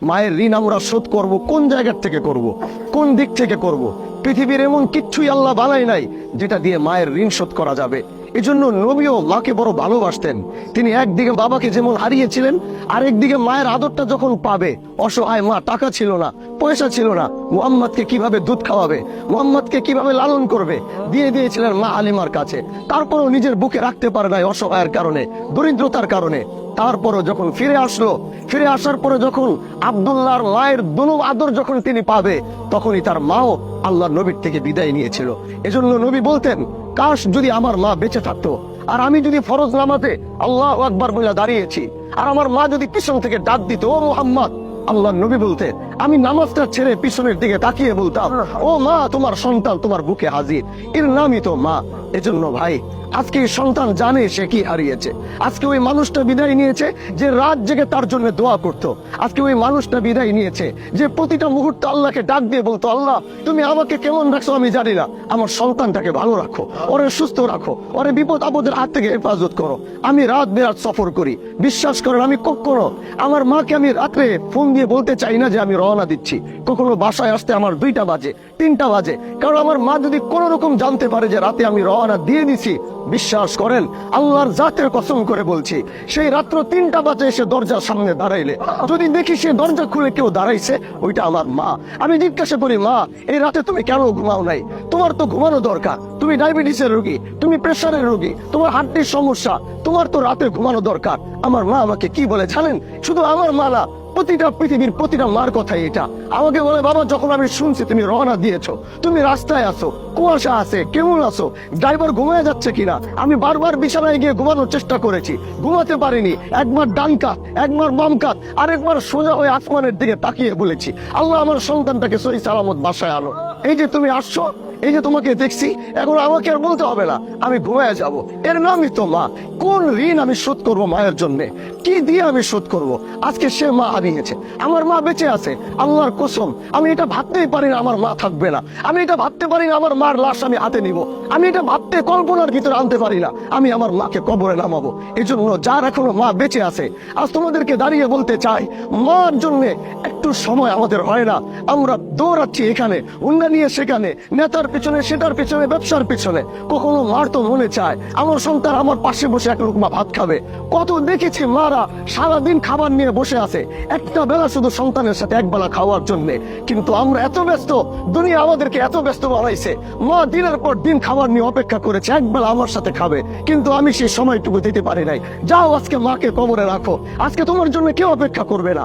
মায়ের ঋণ আমরা শোধ করব কোন জায়গা থেকে করব, কোন দিক থেকে করব? পৃথিবীর এমন কিচ্ছুই আল্লাহ বানায় নাই যেটা দিয়ে মায়ের ঋণ শোধ করা যাবে। এজন্য নবীও মাকে বড় ভালোবাসতেন। তিনি একদিকে বাবাকে যেমন হারিয়েছিলেন, আরেকদিকে মায়ের আদরটা যখন পাবে, অসহায় মা, টাকা ছিল না, পয়সা ছিল না, মুহাম্মদকে কিভাবে দুধ খাওয়াবে, মুহাম্মদকে কিভাবে লালন করবে, দিয়ে দিয়েছিলেন মা হালিমার কাছে। তারপরও নিজের বুকে রাখতে পারে নাই, অসহায়ের কারণে, দরিদ্রতার কারণে। তারপরও যখন ফিরে আসলো, ফিরে আসার পরে যখন আব্দুল্লাহর মায়ের দুনু আদর যখন তিনি পাবে, তখনই তার মাও আল্লাহর নবীর থেকে বিদায় নিয়েছিল। এজন্য নবী বলতেন, কাশ যদি আমার মা বেঁচে থাকতো, আর আমি যদি ফরজ নামাজে আল্লাহু আকবার বলে দাঁড়িয়েছি, আর আমার মা যদি পিছন থেকে ডাক দিত, ও মুহাম্মদ, আল্লাহর নবী বলতেন, আমি নামাজটা ছেড়ে পিছনের দিকে তাকিয়ে বলতাম, ও মা, তোমার সন্তান তোমার বুকে হাজির। এর নামই তো মা। এজন্য ভাই, আজকে এই সন্তান জানে সে কি হারিয়েছে। আজকে ওই মানুষটা বিদায় নিয়েছে যে রাত জেগে তার জন্য দোয়া করতো। আজকে ওই মানুষটা বিদায় নিয়েছে যে প্রতিটা মুহূর্তে আল্লাহকে ডাক দিয়ে বলতো, আল্লাহ তুমি আমাকে কেমন রাখছো আমি জানি না, আমার সন্তানটাকে ভালো রাখো, ওরে সুস্থ রাখো, ওরে বিপদ আপদের হাত থেকে হেফাজত করো। আমি রাত বেরাত সফর করি, বিশ্বাস করেন আমি কখনো আমার মাকে আমি রাত্রে ফোন দিয়ে বলতে চাই না যে আমি রওনা দিচ্ছি। কখনো বাসায় আসতে আমার 2টা বাজে, 3টা বাজে, কারণ আমার মা যদি কোন রকম জানতে পারে যে রাতে আমি রওনা দিয়ে দিছি, বিশ্বাস করেন আল্লাহর জাতের কসম করে বলছি, সেই রাত্র 3টা বাজে এসে দরজার সামনে দাঁড়াইলে যদি দেখি সে দরজা খুলে কেউ দাঁড়াইছে, ওইটা আমার মা। আমি জিজ্ঞাসা করি, মা এই রাতে তুমি কেন ঘুমাও নাই? তোমার তো ঘুমানো দরকার, তুমি ডায়াবেটিসের রোগী, তুমি প্রেসারের রোগী, তোমার হার্টের সমস্যা, তোমার তো রাতে ঘুমানো দরকার। আমার মা আমাকে কি বলে জানেন? শুধু আমার মা না, প্রতিটা পৃথিবীর প্রতিটা মার কথাই এটা। আমাকে বলে, বাবা যখন আমি শুনছি তুমি রওনা দিয়েছো, তুমি রাস্তায় আছো, কুয়াশা আছে, কেমন আছো, ড্রাইভার ঘুমিয়ে যাচ্ছে কিনা, আমি বারবার বিছানায় গিয়ে ঘুমানোর চেষ্টা করেছি, ঘুমাতে পারিনি। একবার ডান কাত, একবার বাম কাত, আরেকবার সোজা হয়ে আসমানের দিকে তাকিয়ে বলেছি, আল্লাহ আমার সন্তানটাকে সহি সালামত বাসায় আনো। এই যে তুমি আসছো, এই যে তোমাকে দেখছি, এখন আমাকে আর বলতে হবে না আমি ঘুমিয়ে যাব। এর নামই তো মা। কোন ঋণ আমি শোধ করব মায়ের জন্য? কি দিয়ে আমি শোধ করব? আজকে সে মা হারিয়েছে, আমার মা বেঁচে আছে। আল্লাহর কসম, আমি এটা ভাবতেই পারি না আমার মা থাকবে না। আমি এটা ভাবতে পারি না আমার মার লাশ আমি হাতে নিব। আমি এটা ভাবতে, কল্পনার ভিতরে আনতে পারি না আমি আমার মাকে কবরে নামাবো। এই জন্য যার এখনো মা বেঁচে আছে, আজ তোমাদেরকে দাঁড়িয়ে বলতে চাই, মার জন্য একটু সময় আমাদের হয় না। আমরা দৌড়াচ্ছি এখানে, উন্না নিয়ে সেখানে, নেতার পেছনে, সেটার পেছনে, ব্যবসার পেছনে। কখনো মার তো মনে চায় আমার সন্তান আমার পাশে বসে এক রকমা ভাত খাবে। কত দেখেছি মারা সারাদিন খাবার নিয়ে বসে আছে, একটা বেলা শুধু সন্তানের সাথে একবেলা খাওয়ার জন্য। কিন্তু আমরা এত ব্যস্ত, দুনিয়া আমাদেরকে এত ব্যস্ত বানাইছে। মা দিনের পর দিন খাবার নিয়ে অপেক্ষা করেছে একবেলা আমার সাথে খাবে, কিন্তু আমি সেই সময়টুকু দিতে পারি নাই। যাও আজকে মাকে কবরে রাখো, আজকে তোমার জন্য কেউ অপেক্ষা করবে না।